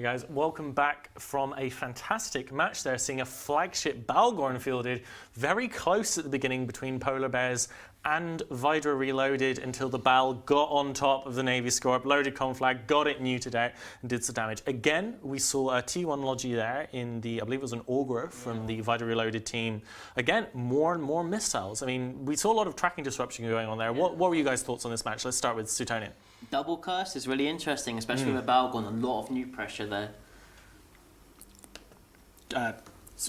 guys. Welcome back from a fantastic match there, seeing a flagship Balgorn fielded very close at the beginning between PolarBears and VYDRA Relolded until the Bal got on top of the Navy Scorp, loaded conflag, got it neutered out and did some damage. Again, we saw a T1 Logi there in the, I believe it was an Augur from the VYDRA Relolded team. Again, more and more missiles. I mean, we saw a lot of tracking disruption going on there. What were you guys' thoughts on this match? Let's start with Suetonian. Double curse is really interesting, especially with Balgorn, a lot of new pressure there.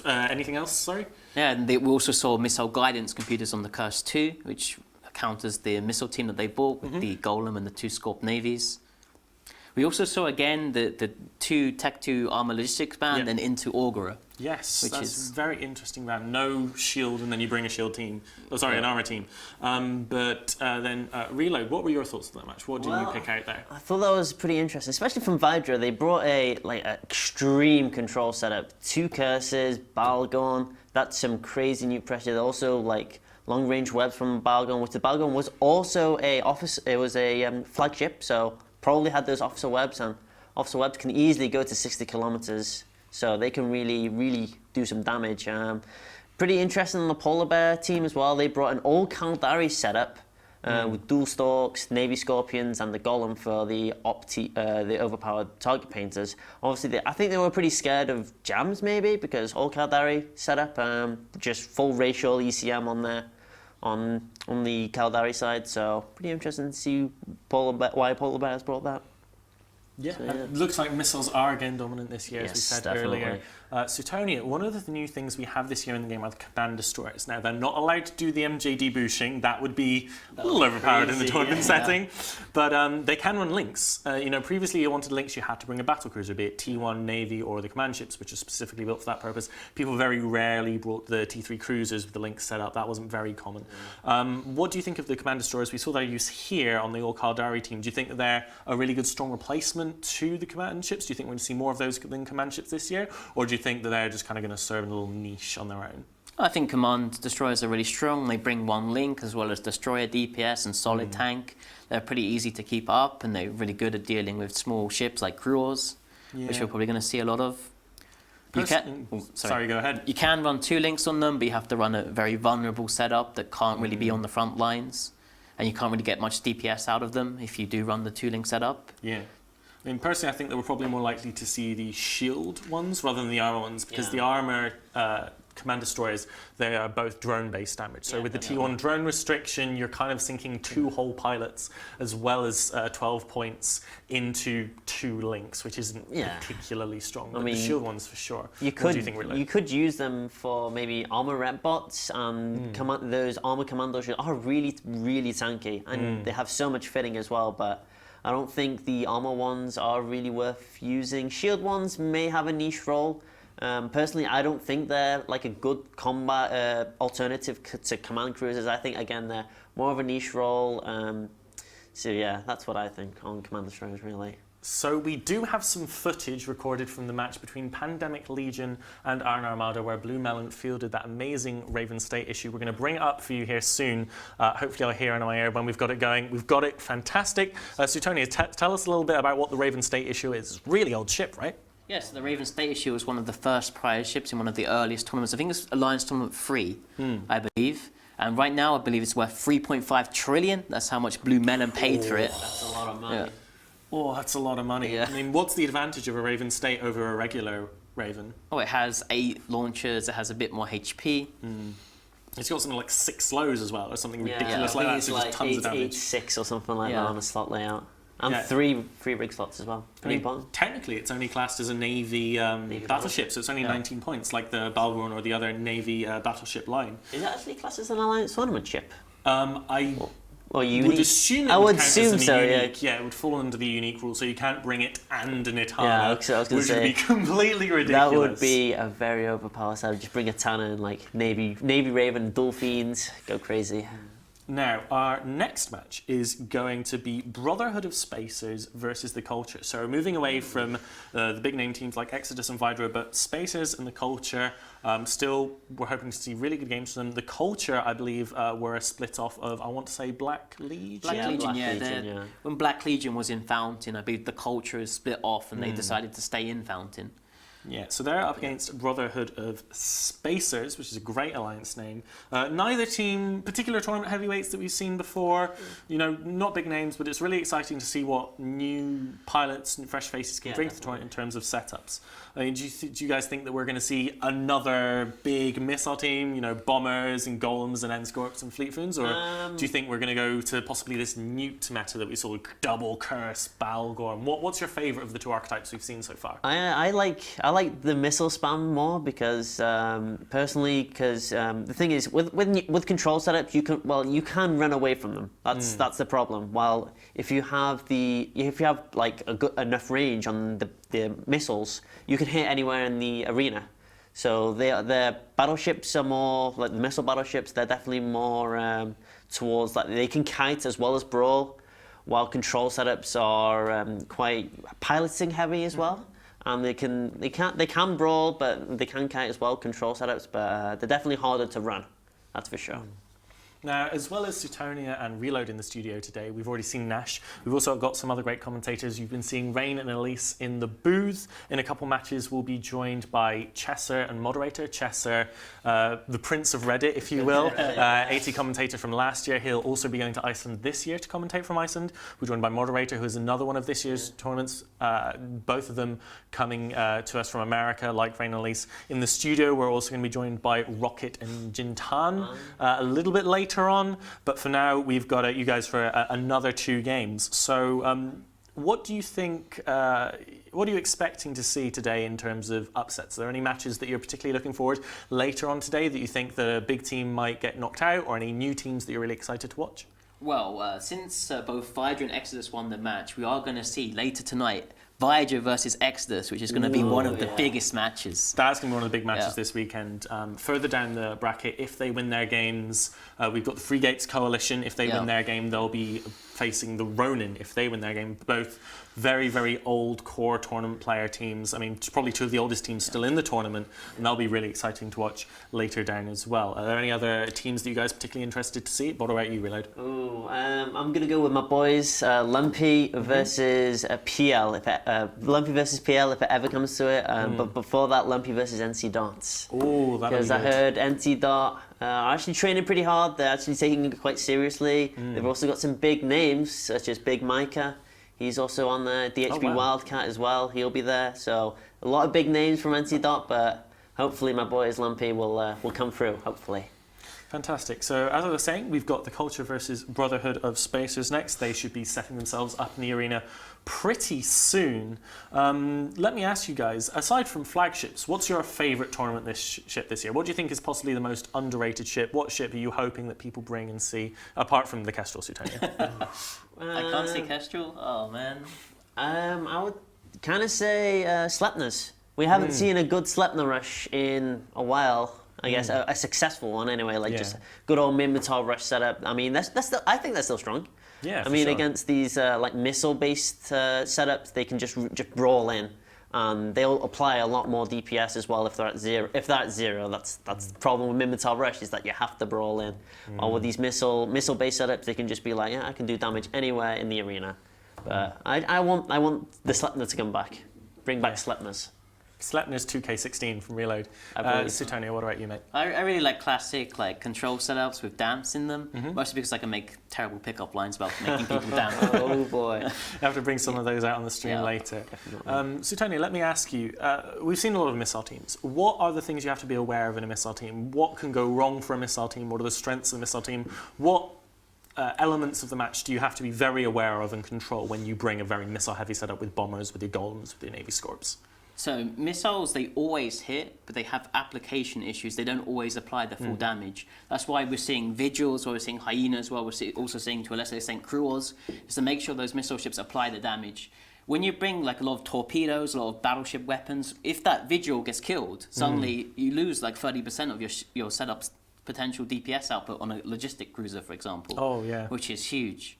Anything else, sorry? Yeah, and we also saw missile guidance computers on the Curse 2, which counters the missile team that they bought with the Golem and the 2 Scorp navies. We also saw again the 2 Tech 2 armor logistics band and into Augur. Yes, which is very interesting band. No shield, and then you bring a shield team. Oh, sorry, an armor team. Then Reload. What were your thoughts on that match? What did you pick out there? I thought that was pretty interesting, especially from VYDRA. They brought a extreme control setup. 2 curses, Balgorn. That's some crazy new pressure. They also long range webs from Balgorn, which the Balgorn was also a flagship, so probably had those officer webs, and officer webs can easily go to 60 kilometers. So they can really do some damage. Pretty interesting on the Polar Bear team as well. They brought an all Caldari setup with dual stalks, Navy Scorpions, and the Golem for the overpowered target painters. Obviously, I think they were pretty scared of jams maybe because all Caldari setup, just full racial ECM on there on the Caldari side. So pretty interesting to see why Polar Bears brought that. Yeah, so, it looks like missiles are again dominant this year, as we said earlier. Suetonia, one of the new things we have this year in the game are the command destroyers. Now, they're not allowed to do the MJ debushing. That would be a little overpowered in the tournament setting. But they can run links. Previously you wanted links, you had to bring a battle cruiser, be it T1 Navy or the command ships, which are specifically built for that purpose. People very rarely brought the T3 cruisers with the links set up. That wasn't very common. What do you think of the command destroyers? We saw their use here on the All Caldari team. Do you think that they're a really good, strong replacement to the command ships? Do you think we're going to see more of those than command ships this year? Or do you think that they're just kind of going to serve in a little niche on their own? I think command destroyers are really strong. They bring 1 link as well as destroyer DPS and solid tank. They're pretty easy to keep up, and they're really good at dealing with small ships like cruisers, which we're probably going to see a lot of. Sorry, go ahead. You can run 2 links on them, but you have to run a very vulnerable setup that can't really be on the front lines, and you can't really get much DPS out of them if you do run the 2 link setup. Yeah. I mean, personally, I think that we're probably more likely to see the shield ones rather than the armor ones, because the armor command destroyers, they are both drone-based damage. So with the T1 drone restriction, you're kind of sinking 2 whole pilots as well as 12 points into 2 links, which isn't particularly strong. But I mean, the shield ones for sure. What do you think, Reload? You could use them for maybe armor rep bots. Those armor commandos are really tanky, and they have so much fitting as well. But I don't think the armor ones are really worth using. Shield ones may have a niche role. Personally, I don't think they're like a good combat alternative to command cruisers. I think, again, they're more of a niche role. So yeah, that's what I think on command destroyers, really. So we do have some footage recorded from the match between Pandemic Legion and Iron Armada, where Blue Melon fielded that amazing Raven State issue. We're going to bring it up for you here soon. Hopefully I'll hear on my ear when we've got it going. We've got it fantastic. Suetonia, tell us a little bit about what the Raven State issue is. It's a really old ship, right? Yes, the Raven State issue was one of the first prize ships in one of the earliest tournaments. I think it's Alliance Tournament 3, I believe. And right now, I believe it's worth 3.5 trillion. That's how much Blue Melon paid for it. That's a lot of money. Yeah. Oh, that's a lot of money. Yeah. I mean, what's the advantage of a Raven State over a regular Raven? Oh, it has 8 launchers. It has a bit more HP. It's got something like 6 slows as well, or something ridiculous like that. So like just tons of damage. 6 or something like that on a slot layout. And 3 rig slots as well. I mean, technically, it's only classed as a Navy battleship, so it's only 19 points, like the Balgorn or the other Navy battleship line. Is it actually classed as an Alliance tournament ship? Or would assume it would count as so, unique. Yeah, it would fall under the unique rule, so you can't bring it and an Itana, I was gonna which would be completely ridiculous. That would be a very overpowered side. Just bring a Tana and like Navy Raven, Dolphins, go crazy. Now, our next match is going to be Brotherhood of Spacers versus the Culture. So moving away from the big name teams like Exodus and VYDRA, but Spacers and the Culture, still we're hoping to see really good games from them. The Culture, I believe, were a split off of, I want to say, Black Legion? Black Legion. When Black Legion was in Fountain, I believe the Culture is split off and they decided to stay in Fountain. Yeah, so they're up against Brotherhood of Spacers, which is a great alliance name. Neither team, particular tournament heavyweights that we've seen before, not big names, but it's really exciting to see what new pilots and fresh faces can bring to the tournament in terms of setups. I mean, do you guys think that we're going to see another big missile team, bombers and golems and N-Scorps and Fleetfoons, or do you think we're going to go to possibly this Newt meta that we saw, double Curse, Balgorn? What's your favourite of the two archetypes we've seen so far? I like the missile spam more because personally, the thing is with control setups you can run away from them. That's the problem. While if you have like enough range on the missiles, you can hit anywhere in the arena. So their battleships are more like the missile battleships. They're definitely more towards like they can kite as well as brawl, while control setups are quite piloting heavy as well. They can brawl, but they can kite as well, control setups, but they're definitely harder to run, that's for sure. Now, as well as Suetonia and Reload in the studio today, we've already seen Nash. We've also got some other great commentators. You've been seeing Rain and Elise in the booth. In a couple matches, we'll be joined by Chesser and moderator. Chesser, the Prince of Reddit, if you will, AT commentator from last year. He'll also be going to Iceland this year to commentate from Iceland. We're joined by moderator, who is another one of this year's tournaments. Both of them coming to us from America, like Rain and Elise. In the studio, we're also going to be joined by Rocket and Jintan a little bit later on, but for now we've got you guys for another 2 games. So what do you think, what are you expecting to see today in terms of upsets? Are there any matches that you're particularly looking forward later on today that you think the big team might get knocked out, or any new teams that you're really excited to watch? Well, since both VYDRA and Exodus won the match, we are going to see later tonight VYDRA versus Exodus, which is going to be one of the biggest matches. That's going to be one of the big matches this weekend. Further down the bracket, if they win their games, we've got the Free Gates Coalition. If they win their game, they'll be facing the Ronin if they win their game. Both very, very old core tournament player teams. I mean, probably 2 of the oldest teams still in the tournament, and that'll be really exciting to watch later down as well. Are there any other teams that you guys are particularly interested to see? What about you, Reload? I'm going to go with my boys, Lumpy versus PL. Lumpy versus PL if it ever comes to it. But before that, Lumpy versus NC Dots. Oh, that'll be good. Because I heard NC Dot are actually training pretty hard. They're actually taking it quite seriously. They've also got some big names, such as Big Micah. He's also on the DHB Wildcat as well. He'll be there. So a lot of big names from NC Dot, but hopefully my boys Lumpy will come through, hopefully. Fantastic. So as I was saying, we've got the Culture versus Brotherhood of Spacers next. They should be setting themselves up in the arena pretty soon. Let me ask you guys, aside from flagships, what's your favourite tournament ship this year? What do you think is possibly the most underrated ship? What ship are you hoping that people bring and see, apart from the Kestrel, Suetonia? I can't see Kestrel? Oh, man. I would kind of say Sleipnir. We haven't seen a good Sleipnir rush in a while. I guess a successful one anyway, just a good old Minmatar rush setup. I mean, that's still, I think that's still strong. Yeah, I mean, against these like missile-based setups, they can just brawl in, and they'll apply a lot more DPS as well if they're at 0. If they're at 0, that's the problem with Minmatar rush, is that you have to brawl in. Or with these missile-based setups, they can just be like, I can do damage anywhere in the arena. But I want the Sleipnir to come back, bring back Sleipnir's. Sleipnir's 2K16 from Reload. Suetonia, what about you, mate? I really like classic control setups with dance in them, mostly because I can make terrible pickup lines about making people dance. Oh boy. You have to bring some of those out on the stream later. Suetonia, let me ask you, we've seen a lot of missile teams. What are the things you have to be aware of in a missile team? What can go wrong for a missile team? What are the strengths of a missile team? What elements of the match do you have to be very aware of and control when you bring a very missile-heavy setup with bombers, with your golems, with your Navy Scorps? So missiles, they always hit, but they have application issues. They don't always apply the full damage. That's why we're seeing Vigils, or we're seeing Hyenas, we're also seeing, to a lesser extent, Cruels, is to make sure those missile ships apply the damage. When you bring a lot of torpedoes, a lot of battleship weapons, if that Vigil gets killed, suddenly you lose 30% of your setup's potential DPS output on a logistic cruiser, for example. Oh, yeah. Which is huge.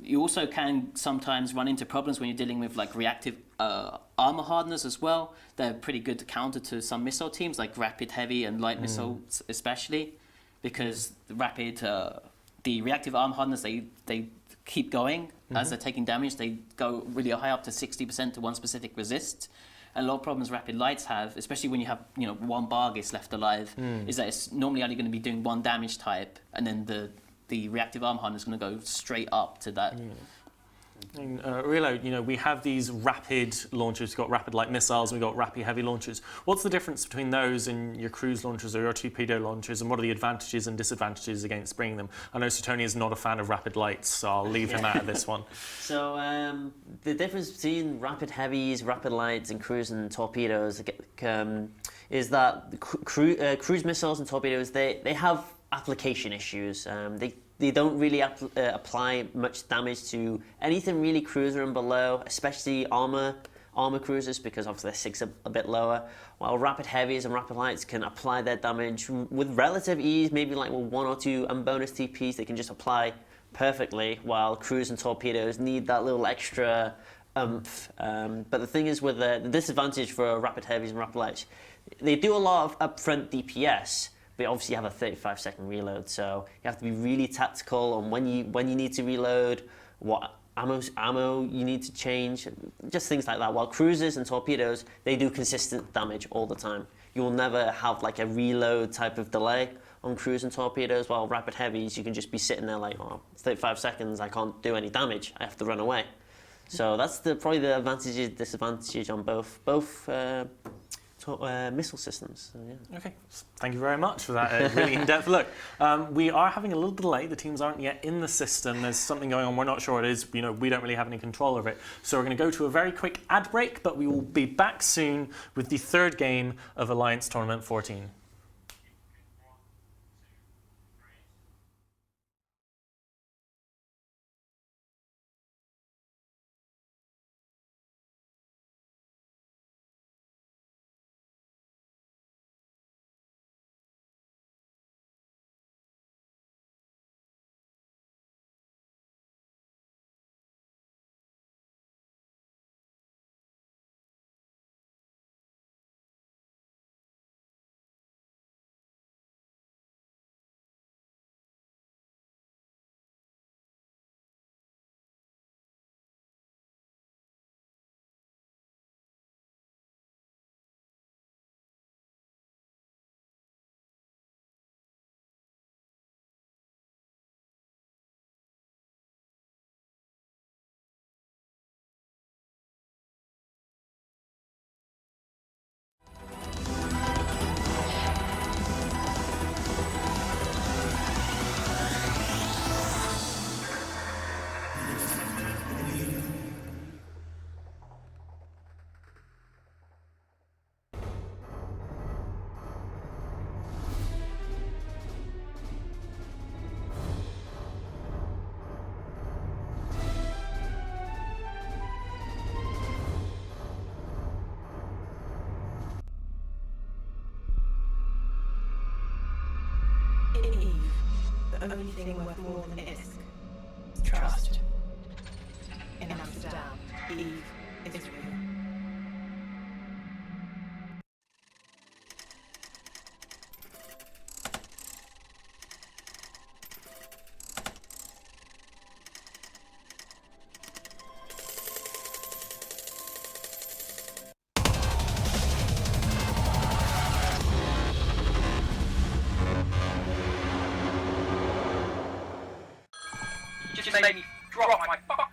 You also can sometimes run into problems when you're dealing with like reactive armor hardeners as well. They're pretty good to counter to some missile teams, like rapid, heavy, and light missiles especially, because the reactive armor hardeners, they keep going as they're taking damage. They go really high, up to 60% to one specific resist. And a lot of problems rapid lights have, especially when you have one Bargis left alive, is that it's normally only going to be doing one damage type, and then the reactive armor hardener is going to go straight up to that. In Reload, we have these rapid launchers. We've got rapid light missiles, we've got rapid heavy launchers. What's the difference between those and your cruise launchers or your torpedo launchers, and what are the advantages and disadvantages against bringing them? I know Suetonius is not a fan of rapid lights, so I'll leave him out of this one. So the difference between rapid heavies, rapid lights, and cruise and torpedoes is that cruise missiles and torpedoes, they have application issues. They don't really apply much damage to anything really cruiser and below, especially armor cruisers, because obviously they're 6 a bit lower, while rapid heavies and rapid lights can apply their damage with relative ease, maybe like with 1 or 2 bonus TPs they can just apply perfectly, while cruise and torpedoes need that little extra oomph. But the thing is, with the disadvantage for rapid heavies and rapid lights, they do a lot of upfront DPS, but obviously you have a 35-second reload, so you have to be really tactical on when you need to reload, what ammo you need to change, just things like that. While cruisers and torpedoes, they do consistent damage all the time. You will never have like a reload type of delay on cruise and torpedoes, while rapid heavies, you can just be sitting there like, oh, it's 35 seconds, I can't do any damage, I have to run away. So that's probably the advantages, disadvantages on both missile systems. So, yeah. Okay, thank you very much for that really in-depth look. We are having a little delay. The teams aren't yet in the system. There's something going on. We're not sure what it is. We don't really have any control of it. So we're going to go to a very quick ad break, but we will be back soon with the third game of Alliance Tournament 14. Eve, the only thing worth more than ISK is trust. In Amsterdam, Eve is real. Just made me drop my fuck.